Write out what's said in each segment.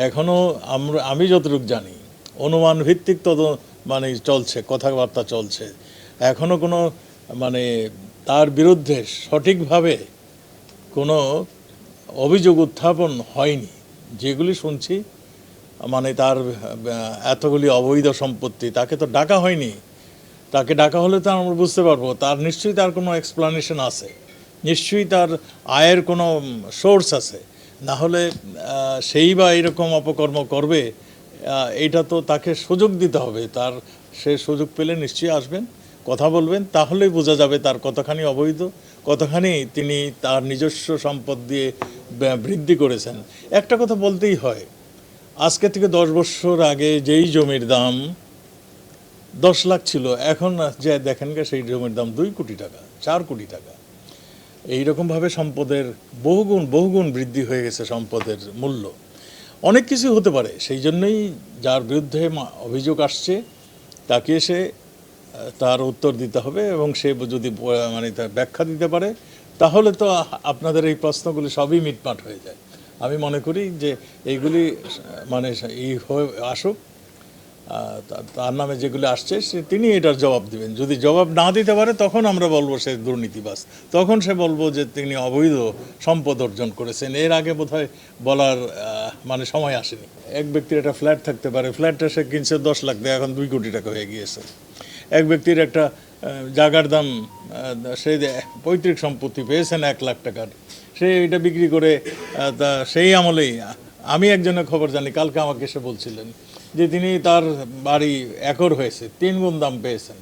এখনও আমি যতটুকু জানি অনুমান ভিত্তিক মানে চলছে, কথাবার্তা চলছে। এখনও কোনো মানে তার বিরুদ্ধে সঠিকভাবে কোনো অভিযোগ উত্থাপন হয়নি। যেগুলি শুনছি মানে তার এতগুলি অবৈধ সম্পত্তি, তাকে তো ডাকা হয়নি। তাকে ডাকা হলে তো আমরা বুঝতে পারবো তার নিশ্চয়ই তার কোনো এক্সপ্লানেশন আছে, নিশ্চয়ই তার আয়ের কোনো সোর্স আছে। না হলে সেই বা এরকম অপকর্ম করবে, এইটা তো তাকে সুযোগ দিতে হবে। তার সে সুযোগ পেলে নিশ্চয়ই আসবেন, কথা বলবেন, তাহলেই বোঝা যাবে তার কতখানি অবৈধ, কতখানি তিনি তার নিজস্ব সম্পদ দিয়ে বৃদ্ধি করেছেন। একটা কথা বলতেই হয়, আজকে থেকে 10 বছর আগে যেই জমির দাম 10 লাখ ছিল, এখন যে দেখেন সেই জমির দাম 2 কোটি টাকা, 4 কোটি টাকা। এইরকমভাবে সম্পদের বহুগুণ বৃদ্ধি হয়ে গেছে সম্পদের মূল্য। অনেক কিছু হতে পারে, সেই জন্যই যার বিরুদ্ধে অভিযোগ আসছে তাকে এসে তার উত্তর দিতে হবে, এবং সে যদি মানে তার ব্যাখ্যা দিতে পারে তাহলে তো আপনাদের এই প্রশ্নগুলি সবই মিটমাট হয়ে যায়। আমি মনে করি যে এইগুলি মানে আসুক, তার নামে যেগুলো আসছে তিনি এটার জবাব দিবেন। যদি জবাব না দিতে পারে তখন আমরা বলবো সে দুর্নীতিবাজ, তখন সে বলবো যে তিনি অবৈধ সম্পদ অর্জন করেছেন। এর আগে বোধহয় বলার মানে সময় আসেনি। এক ব্যক্তির একটা ফ্ল্যাট থাকতে পারে, ফ্ল্যাটটা সে কিনছে 10 লাখ দিয়ে, এখন 2 কোটি টাকা হয়ে গিয়েছে। এক ব্যক্তির একটা জায়গার দাম, সে পৈতৃক সম্পত্তি পেয়েছেন 1 লাখ টাকার, সে এটা বিক্রি করে সেই আমলেই আমি একজনের খবর জানি, কালকে আমাকে এসে বলছিলেন যে তিনি তার বাড়ি একর হয়েছে, 3 গুণ দাম পেয়েছেন।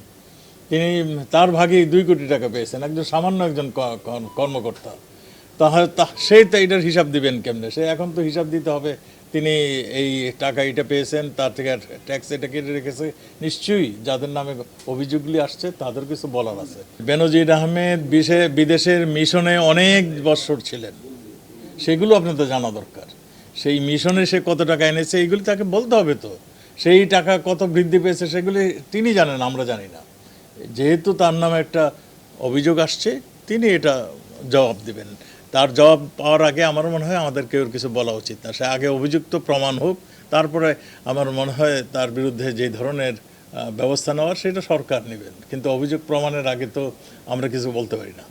তিনি তার ভাগে 2 কোটি টাকা পেয়েছেন, একজন সামান্য একজন কর্মকর্তা। তাহলে সে তো এটার হিসাব দিবেন কেমনে? সে এখন তো হিসাব দিতে হবে তিনি এই টাকা এটা পেয়েছেন, তার থেকে ট্যাক্স এটা কেটে রেখেছে। নিশ্চয়ই যাদের নামে অভিযোগগুলি আসছে তাদের কিছু বলার আছে। বেনজির আহমেদ বিদেশের মিশনে অনেক বছর ছিলেন, সেগুলো আপনাদের জানা দরকার। সেই মিশনে সে কত টাকা এনেছে এইগুলি তাকে বলতে হবে। তো সেই টাকা কত বৃদ্ধি পেয়েছে সেগুলি তিনি জানেন, আমরা জানি না। যেহেতু তার নামে একটা অভিযোগ আসছে, তিনি এটা জবাব দিবেন। তার জবাব পাওয়ার আগে আমার মনে হয় আমাদের কেউ কিছু বলা উচিত না। সে আগে অভিযুক্ত প্রমাণ হোক, তারপরে আমার মনে হয় তার বিরুদ্ধে যে ধরনের ব্যবস্থা নেওয়ার সেটা সরকার নেবেন। কিন্তু অভিযোগ প্রমাণের আগে তো আমরা কিছু বলতে পারি না।